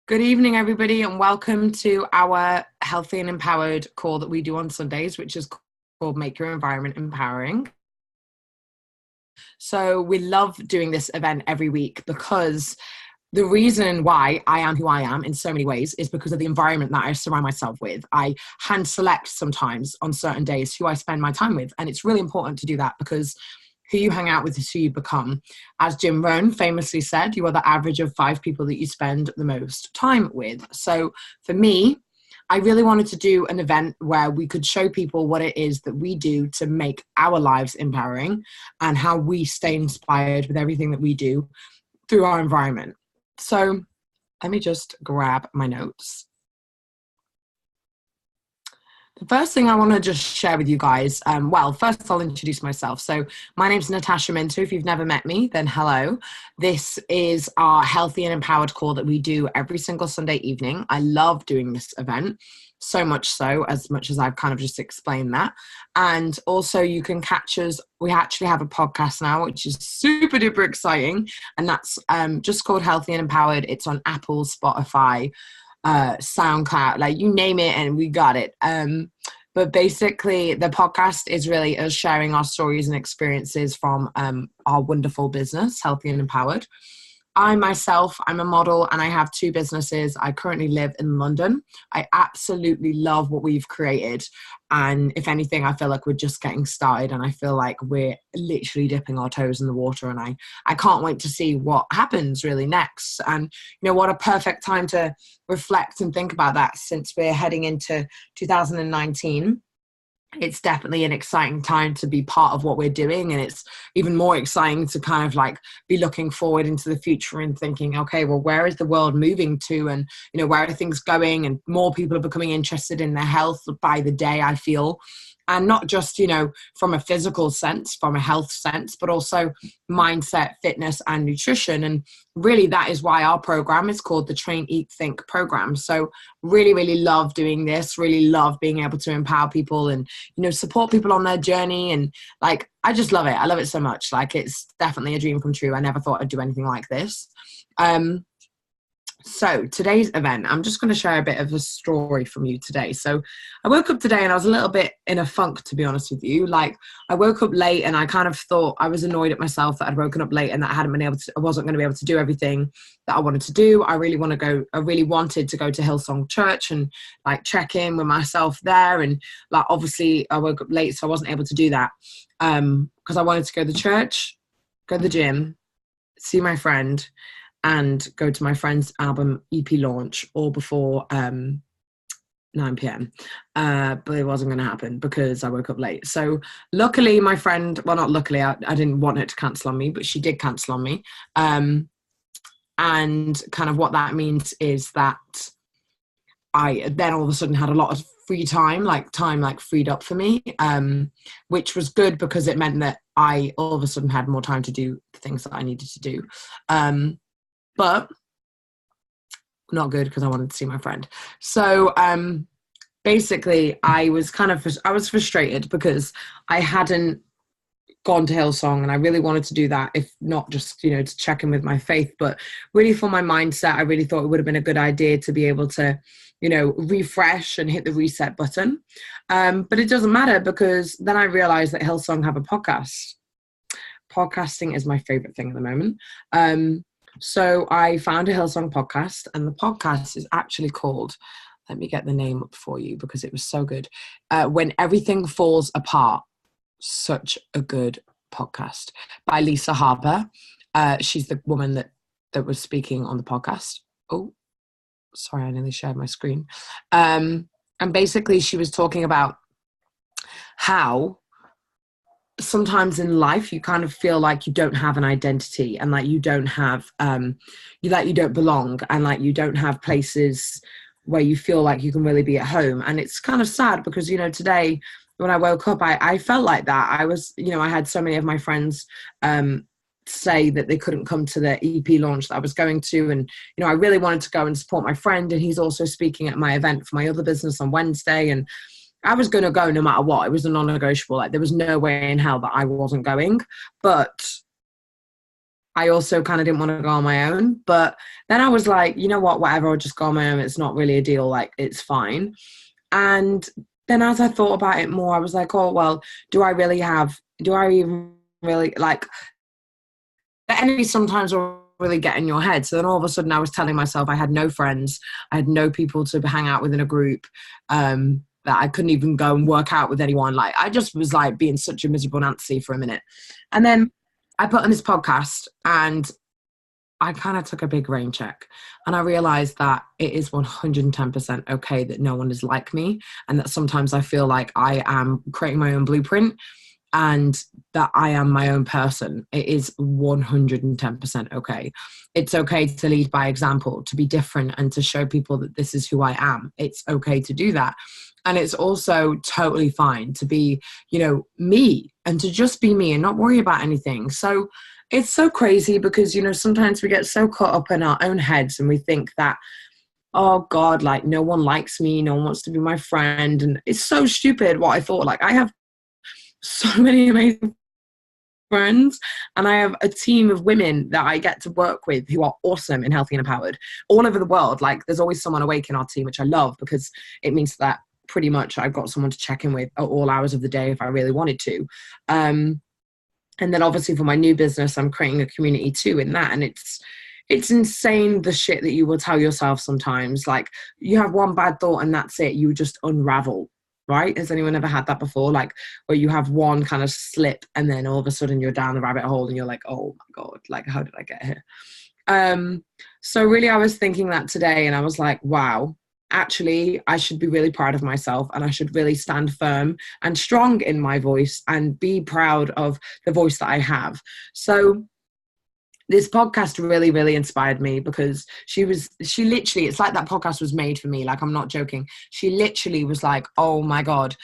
Good evening, everybody, and welcome to our Healthy and Empowered call that we do on Sundays, which is called Make Your Environment Empowering. So we love doing this event every week because the reason why I am who I am in so many ways is because of the environment that I surround myself with. I hand select sometimes on certain days who I spend my time with, and it's really important to do that because who you hang out with is who you become. As Jim Rohn famously said, you are the average of 5 people that you spend the most time with. So for me, I really wanted to do an event where we could show people what it is that we do to make our lives empowering and how we stay inspired with everything that we do through our environment. So let me just grab my notes. The first thing I want to just share with you guys, first I'll introduce myself. So my name's Natasha Minter. If you've never met me, then hello. This is our Healthy and Empowered call that we do every single Sunday evening. I love doing this event, so much as I've kind of just explained that. And also you can catch us. We actually have a podcast now, which is super duper exciting. And that's just called Healthy and Empowered. It's on Apple, Spotify, SoundCloud, like you name it and we got it. But basically the podcast is really us sharing our stories and experiences from our wonderful business, Healthy and Empowered. I'm a model and I have 2 businesses. I currently live in London. I absolutely love what we've created. And if anything, I feel like we're just getting started and I feel like we're literally dipping our toes in the water. And I can't wait to see what happens really next. And, you know, what a perfect time to reflect and think about that since we're heading into 2019. It's definitely an exciting time to be part of what we're doing. And it's even more exciting to kind of like be looking forward into the future and thinking, okay, well, where is the world moving to? And, you know, where are things going? And more people are becoming interested in their health by the day, I feel. And not just, you know, from a physical sense, from a health sense, but also mindset, fitness, and nutrition. And really, that is why our program is called the Train, Eat, Think program. So really, really love doing this, really love being able to empower people and, you know, support people on their journey. And like, I just love it. I love it so much. Like, it's definitely a dream come true. I never thought I'd do anything like this. So today's event, I'm just going to share a bit of a story from you today. So I woke up today and I was a little bit in a funk, to be honest with you. Like, I woke up late and I kind of thought I was annoyed at myself that I'd woken up late and that I wasn't going to be able to do everything that I wanted to do. I really wanted to go to Hillsong Church and like check in with myself there. And like, obviously I woke up late, so I wasn't able to do that. Because I wanted to go to the church, go to the gym, see my friend, and go to my friend's album EP launch all before 9 p.m. But it wasn't going to happen because I woke up late. So luckily my friend, well, not luckily, I didn't want her to cancel on me, but she did cancel on me. And kind of what that means is that I then all of a sudden had a lot of free time freed up for me, which was good because it meant that I all of a sudden had more time to do the things that I needed to do. But not good because I wanted to see my friend. So basically I was frustrated because I hadn't gone to Hillsong and I really wanted to do that, if not just, you know, to check in with my faith, but really for my mindset. I really thought it would have been a good idea to be able to, you know, refresh and hit the reset button. But it doesn't matter because then I realized that Hillsong have a podcast. Podcasting is my favorite thing at the moment. So I found a Hillsong podcast, and the podcast is actually called, let me get the name up for you because it was so good. When Everything Falls Apart. Such a good podcast by Lisa Harper. She's the woman that was speaking on the podcast. Oh, sorry, I nearly shared my screen. And basically she was talking about how sometimes in life you kind of feel like you don't have an identity and like you don't have you don't belong and like you don't have places where you feel like you can really be at home. And it's kind of sad because, you know, today when I woke up, I felt like that. I was, you know, I had so many of my friends say that they couldn't come to the EP launch that I was going to. And, you know, I really wanted to go and support my friend. And he's also speaking at my event for my other business on Wednesday. And I was going to go no matter what. It was a non-negotiable. Like, there was no way in hell that I wasn't going. But I also kind of didn't want to go on my own. But then I was like, you know what, whatever, I'll just go on my own. It's not really a deal. Like, it's fine. And then as I thought about it more, I was like, oh, well, do I even really like, the enemy sometimes will really get in your head. So then all of a sudden I was telling myself I had no friends. I had no people to hang out with in a group. That I couldn't even go and work out with anyone. Like, I just was like being such a miserable Nancy for a minute. And then I put on this podcast and I kind of took a big rain check, and I realized that it is 110% okay that no one is like me, and that sometimes I feel like I am creating my own blueprint and that I am my own person. It is 110% okay. It's okay to lead by example, to be different, and to show people that this is who I am. It's okay to do that. And it's also totally fine to be, me, and to just be me and not worry about anything. So it's so crazy because, sometimes we get so caught up in our own heads and we think that, oh God, like no one likes me, no one wants to be my friend. And it's so stupid what I thought. Like, I have so many amazing friends, and I have a team of women that I get to work with who are awesome and healthy and empowered all over the world. Like, there's always someone awake in our team, which I love because it means that pretty much I've got someone to check in with at all hours of the day if I really wanted to. And then obviously for my new business, I'm creating a community too in that. And it's insane the shit that you will tell yourself sometimes. Like, you have one bad thought and that's it. You just unravel, right? Has anyone ever had that before? Like, where you have one kind of slip and then all of a sudden you're down the rabbit hole and you're like, oh my God, like, how did I get here? So really I was thinking that today, and I was like, wow, actually, I should be really proud of myself, and I should really stand firm and strong in my voice and be proud of the voice that I have. So this podcast really, really inspired me because she literally, it's like that podcast was made for me. Like, I'm not joking. She literally was like, oh my God,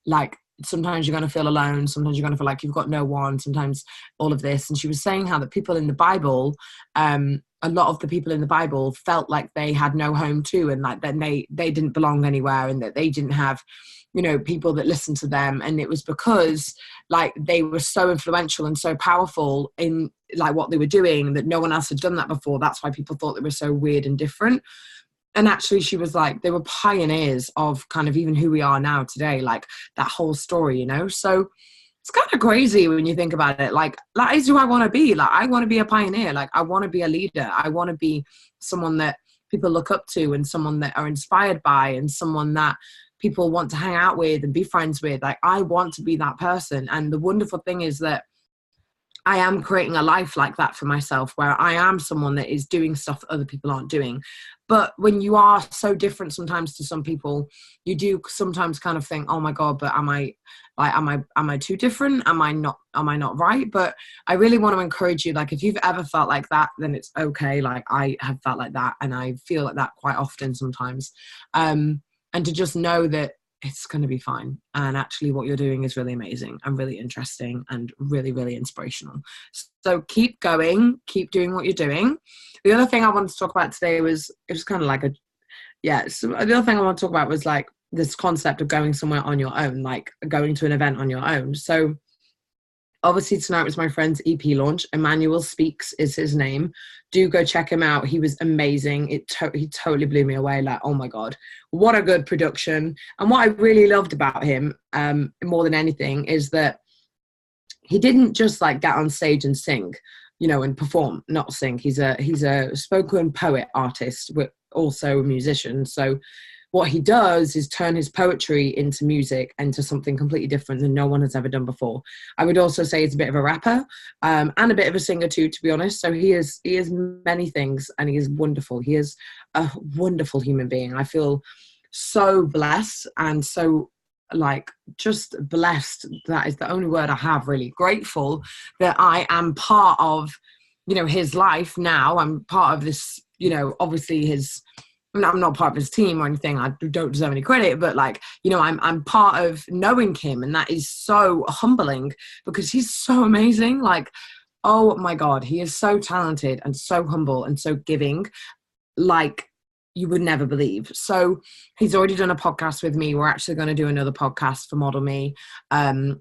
like, sometimes you're going to feel alone. Sometimes you're going to feel like you've got no one. Sometimes all of this. And she was saying how the people in the Bible, a lot of the people in the Bible felt like they had no home too. And like then they didn't belong anywhere, and that they didn't have, people that listened to them. And it was because like they were so influential and so powerful in like what they were doing that no one else had done that before. That's why people thought they were so weird and different. And actually she was like, they were pioneers of kind of even who we are now today, like that whole story, So it's kind of crazy when you think about it. Like, that is who I want to be. Like, I want to be a pioneer. Like, I want to be a leader. I want to be someone that people look up to, and someone that are inspired by, and someone that people want to hang out with and be friends with. Like, I want to be that person. And the wonderful thing is that I am creating a life like that for myself, where I am someone that is doing stuff that other people aren't doing. But when you are so different sometimes to some people, you do sometimes kind of think, oh my God, but am I too different? Am I not right? But I really want to encourage you, like, if you've ever felt like that, then it's okay. Like, I have felt like that, and I feel like that quite often sometimes. And to just know that it's going to be fine. And actually what you're doing is really amazing and really interesting and really, really inspirational. So keep going, keep doing what you're doing. The other thing I wanted to talk about today was, it was kind of like so the other thing I want to talk about was like this concept of going somewhere on your own, like going to an event on your own. So obviously tonight was my friend's EP launch. Emmanuel Speaks is his name. Do go check him out. He was amazing. He totally blew me away. Like, oh my God, what a good production. And what I really loved about him, more than anything, is that he didn't just like get on stage and sing, and perform, not sing. He's a spoken poet artist, but also a musician. So what he does is turn his poetry into music, into something completely different than no one has ever done before. I would also say he's a bit of a rapper, and a bit of a singer too, to be honest. So he is many things, and he is wonderful. He is a wonderful human being. I feel so blessed, and so like just blessed. That is the only word I have, really. Grateful that I am part of, his life now. I'm part of this, obviously I'm not part of his team or anything. I don't deserve any credit, but like, I'm part of knowing him, and that is so humbling because he's so amazing. Like, oh my God, he is so talented and so humble and so giving. Like, you would never believe. So he's already done a podcast with me. We're actually going to do another podcast for Model Me. And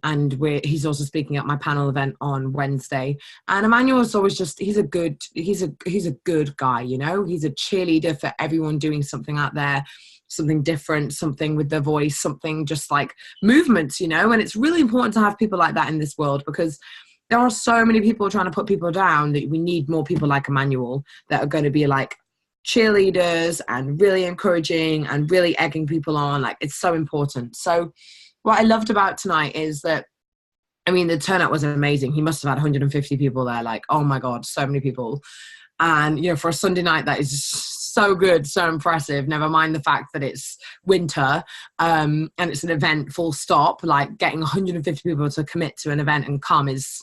he's also speaking at my panel event on Wednesday. And Emmanuel is always just, he's a good guy, you know, he's a cheerleader for everyone doing something out there, something different, something with their voice, something just like movements, you know. And it's really important to have people like that in this world, because there are so many people trying to put people down, that we need more people like Emmanuel that are going to be like cheerleaders and really encouraging and really egging people on. Like, it's so important. So what I loved about tonight is that, I mean, the turnout was amazing. He must have had 150 people there. Like, oh my God, so many people. And, you know, for a Sunday night, that is so good, so impressive. Never mind the fact that it's winter and it's an event, full stop. Like, getting 150 people to commit to an event and come is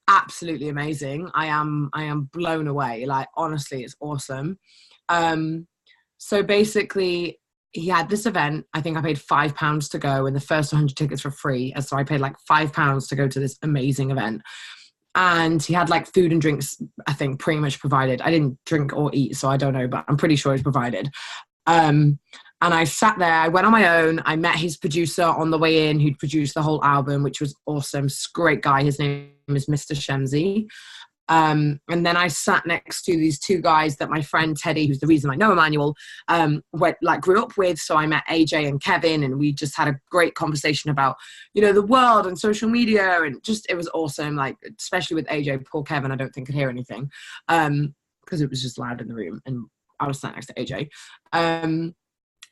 absolutely amazing. I am blown away. Like, honestly, it's awesome. So basically, he had this event. I think I paid £5 to go, and the first 100 tickets were free. And so I paid like £5 to go to this amazing event. And he had like food and drinks, I think, pretty much provided. I didn't drink or eat, so I don't know, but I'm pretty sure it's provided. And I sat there, I went on my own. I met his producer on the way in, who'd produced the whole album, which was awesome. Great guy. His name is Mr. Shemzy. And then I sat next to these two guys that my friend Teddy, who's the reason I know Emmanuel, grew up with. So I met AJ and Kevin, and we just had a great conversation about, you know, the world and social media, and just, it was awesome. Like, especially with AJ, poor Kevin, I don't think could hear anything, because it was just loud in the room, and I was sat next to AJ.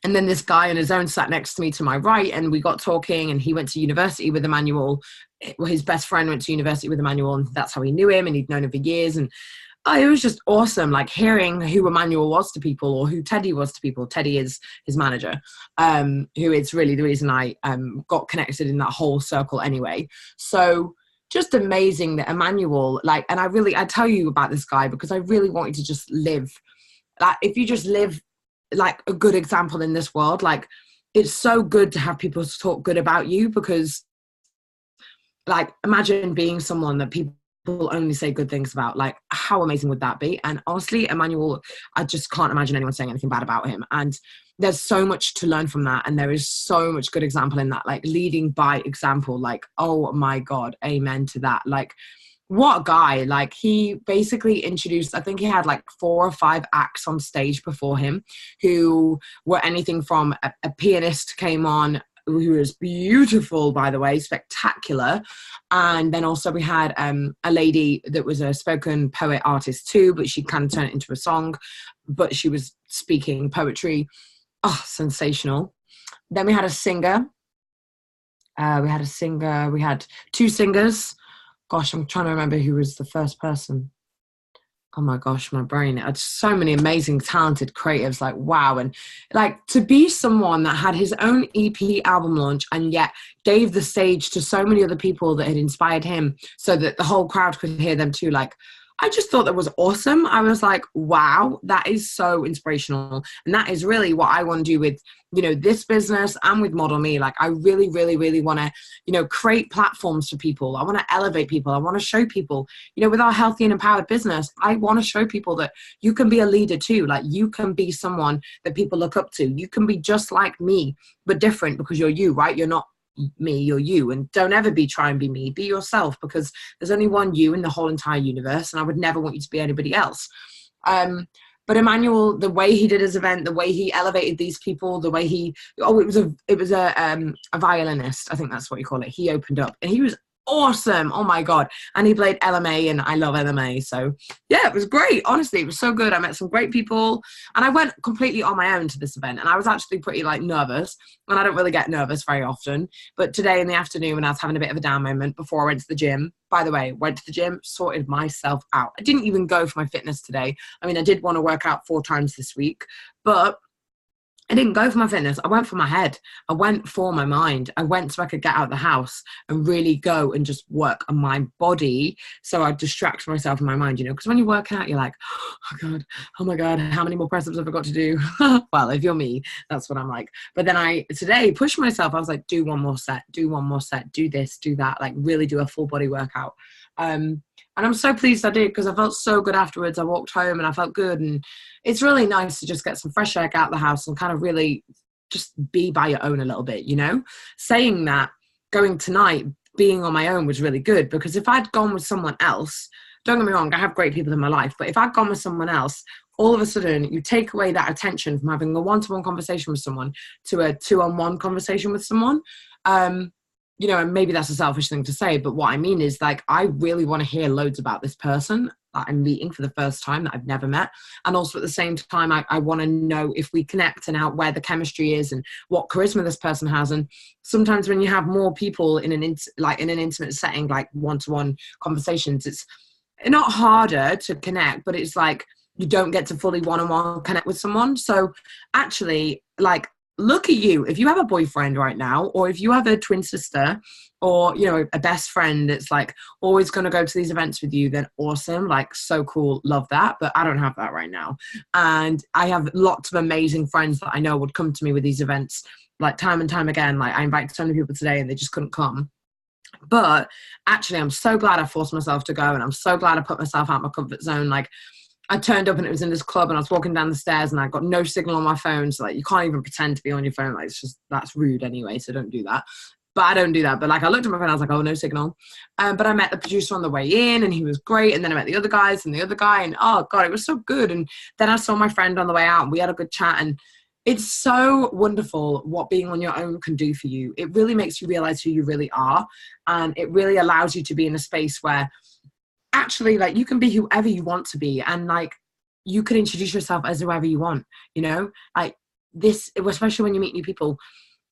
And then this guy on his own sat next to me to my right, and we got talking, and he went to university with Emmanuel. His best friend went to university with Emmanuel, and that's how he knew him, and he'd known him for years. And it was just awesome, like, hearing who Emmanuel was to people, or who Teddy was to people. Teddy is his manager, who is really the reason I got connected in that whole circle anyway. So just amazing that Emmanuel, like, and I tell you about this guy because I really want you to just live. Like, if you just live like a good example in this world, like, it's so good to have people talk good about you, because, like, imagine being someone that people only say good things about. Like, how amazing would that be? And honestly, Emmanuel, I just can't imagine anyone saying anything bad about him. And there's so much to learn from that, and there is so much good example in that, like, leading by example. Like, oh my God, amen to that. Like, what a guy. Like, he basically introduced, I think he had like 4 or 5 acts on stage before him, who were anything from a pianist came on, who was beautiful, by the way, spectacular. And then also we had a lady that was a spoken poet artist too, but she kind of turned it into a song, but she was speaking poetry. Oh, sensational. Then we had a singer. We had 2 singers. Gosh, I'm trying to remember who was the first person. Oh my gosh, my brain. It's so many amazing, talented creatives. Like, wow. And like, to be someone that had his own EP album launch and yet gave the stage to so many other people that had inspired him, so that the whole crowd could hear them too. Like, I just thought that was awesome. I was like, wow, that is so inspirational. And that is really what I want to do with, you know, this business and with Model Me. Like, I really, really, really want to, you know, create platforms for people. I want to elevate people. I want to show people, you know, with our healthy and empowered business, I want to show people that you can be a leader too. Like, you can be someone that people look up to. You can be just like me, but different, because you're you, right? You're not me, you're you. And don't ever try and be me. Be yourself, because there's only one you in the whole entire universe, and I would never want you to be anybody else. But Emmanuel, the way he did his event, the way he elevated these people, the way it was a violinist, I think that's what you call it. He opened up, and he was awesome. Oh my God. And he played LMA, and I love LMA. So yeah, it was great. Honestly, it was so good. I met some great people, and I went completely on my own to this event, and I was actually pretty like nervous, and I don't really get nervous very often. But today in the afternoon, when I was having a bit of a down moment before I went to the gym, by the way, went to the gym, sorted myself out. I didn't even go for my fitness today. I mean, I did want to work out 4 times this week, but I didn't go for my fitness. I went for my head. I went for my mind. I went so I could get out of the house and really go and just work on my body, so I distract myself in my mind, you know, because when you're working out, you're like, oh my God, how many more press-ups have I got to do? Well, if you're me, that's what I'm like. But then I today pushed myself. I was like, do one more set, do this, do that, like really do a full body workout. And I'm so pleased I did, because I felt so good afterwards. I walked home and I felt good. And it's really nice to just get some fresh air out of the house and kind of really just be by your own a little bit, you know? Saying that, going tonight, being on my own was really good, because if I'd gone with someone else, don't get me wrong, I have great people in my life, but if I'd gone with someone else, all of a sudden you take away that attention from having a one-to-one conversation with someone to a two-on-one conversation with someone. You know, and maybe that's a selfish thing to say, but what I mean is, like, I really want to hear loads about this person that I'm meeting for the first time that I've never met. And also at the same time, I want to know if we connect and out where the chemistry is and what charisma this person has. And sometimes when you have more people in an intimate setting, like one-to-one conversations, it's not harder to connect, but it's like you don't get to fully one-on-one connect with someone. So actually, like, look at you. If you have a boyfriend right now, or if you have a twin sister, or, you know, a best friend that's like always going to go to these events with you, then awesome. Like, so cool. Love that. But I don't have that right now. And I have lots of amazing friends that I know would come to me with these events, like, time and time again. Like, I invited so many people today and they just couldn't come. But actually, I'm so glad I forced myself to go. And I'm so glad I put myself out of my comfort zone. Like, I turned up and it was in this club, and I was walking down the stairs and I got no signal on my phone. So, like, you can't even pretend to be on your phone. Like, it's just, that's rude anyway. So don't do that. But I don't do that. But like, I looked at my phone, I was like, oh, no signal. But I met the producer on the way in and he was great. And then I met the other guys and the other guy, and oh God, it was so good. And then I saw my friend on the way out and we had a good chat. And it's so wonderful what being on your own can do for you. It really makes you realize who you really are. And it really allows you to be in a space where actually, like, you can be whoever you want to be, and like, you can introduce yourself as whoever you want, you know, like this, especially when you meet new people.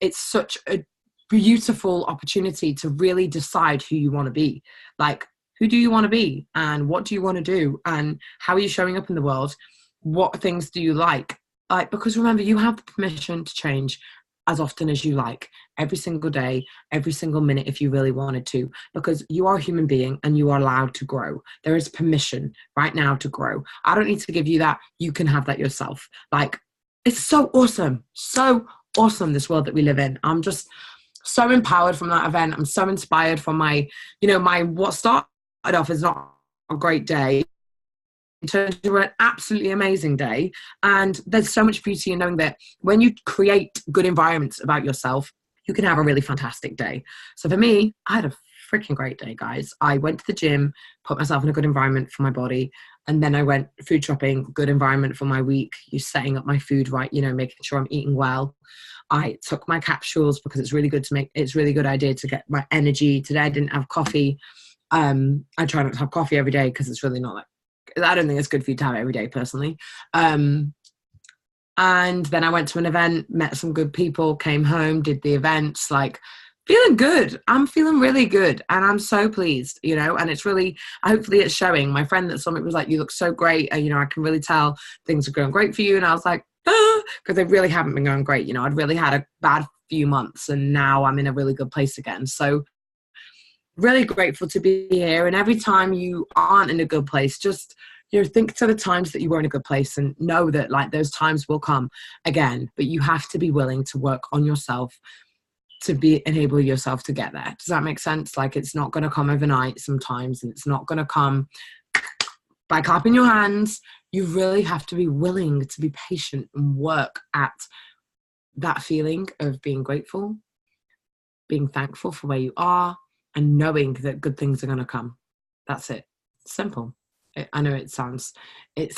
It's such a beautiful opportunity to really decide who you want to be. Like, who do you want to be, and what do you want to do, and how are you showing up in the world? What things do you like, because remember, you have the permission to change as often as you like, every single day, every single minute, if you really wanted to, because you are a human being and you are allowed to grow. There is permission right now to grow. I don't need to give you that. You can have that yourself. Like, it's so awesome. So awesome, this world that we live in. I'm just so empowered from that event. I'm so inspired from my, you know, what started off as not a great day turned into an absolutely amazing day. And there's so much beauty in knowing that when you create good environments about yourself, you can have a really fantastic day. So for me, I had a freaking great day, guys. I went to the gym, put myself in a good environment for my body. And then I went food shopping, good environment for my week. You're setting up my food right, you know, making sure I'm eating well. I took my capsules because it's really good idea to get my energy. Today I didn't have coffee. I try not to have coffee every day because it's really not like, I don't think it's good for you to have it every day personally. And then I went to an event, met some good people, came home, did the events, like, feeling good. I'm feeling really good. And I'm so pleased, you know, and it's really, hopefully it's showing. My friend that saw me was like, you look so great. And, you know, I can really tell things are going great for you. And I was like, because they really haven't been going great. You know, I'd really had a bad few months and now I'm in a really good place again. So really grateful to be here. And every time you aren't in a good place, just, you know, think to the times that you were in a good place and know that, like, those times will come again, but you have to be willing to work on yourself to enable yourself to get there. Does that make sense? Like, it's not going to come overnight sometimes, and it's not going to come by clapping your hands. You really have to be willing to be patient and work at that feeling of being grateful, being thankful for where you are, and knowing that good things are going to come. That's it. Simple. I know it's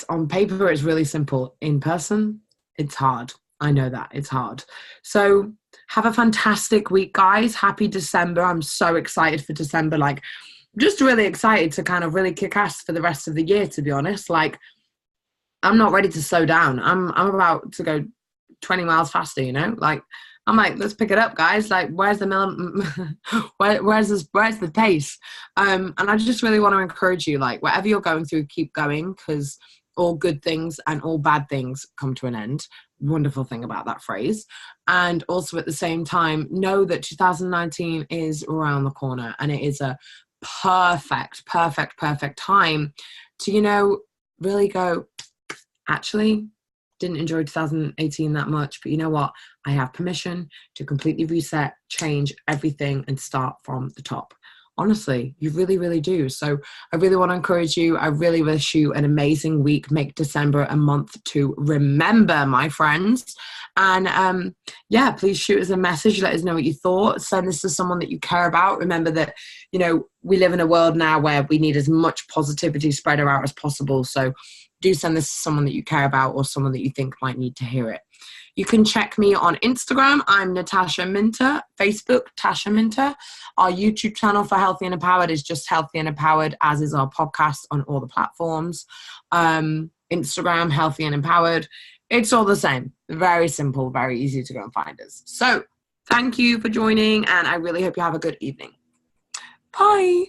on paper, it's really simple. In person, it's hard. I know that it's hard. So have a fantastic week, guys. Happy December. I'm so excited for December. Like, just really excited to kind of really kick ass for the rest of the year, to be honest. Like, I'm not ready to slow down. I'm about to go 20 miles faster, you know? Like, I'm like, let's pick it up, guys. Like, where's the where's the pace? And I just really want to encourage you, like, whatever you're going through, keep going, because all good things and all bad things come to an end. Wonderful thing about that phrase. And also at the same time, know that 2019 is around the corner, and it is a perfect time to, you know, really go, actually, didn't enjoy 2018 that much, but you know what? I have permission to completely reset, change everything, and start from the top. Honestly, you really, really do. So I really want to encourage you. I really wish you an amazing week. Make December a month to remember, my friends. And yeah, please shoot us a message. Let us know what you thought. Send this to someone that you care about. Remember that, we live in a world now where we need as much positivity spread around as possible. So do send this to someone that you care about or someone that you think might need to hear it. You can check me on Instagram. I'm Natasha Minter. Facebook, Tasha Minter. Our YouTube channel for Healthy and Empowered is just Healthy and Empowered, as is our podcast on all the platforms. Instagram, Healthy and Empowered. It's all the same. Very simple, very easy to go and find us. So thank you for joining, and I really hope you have a good evening. Bye.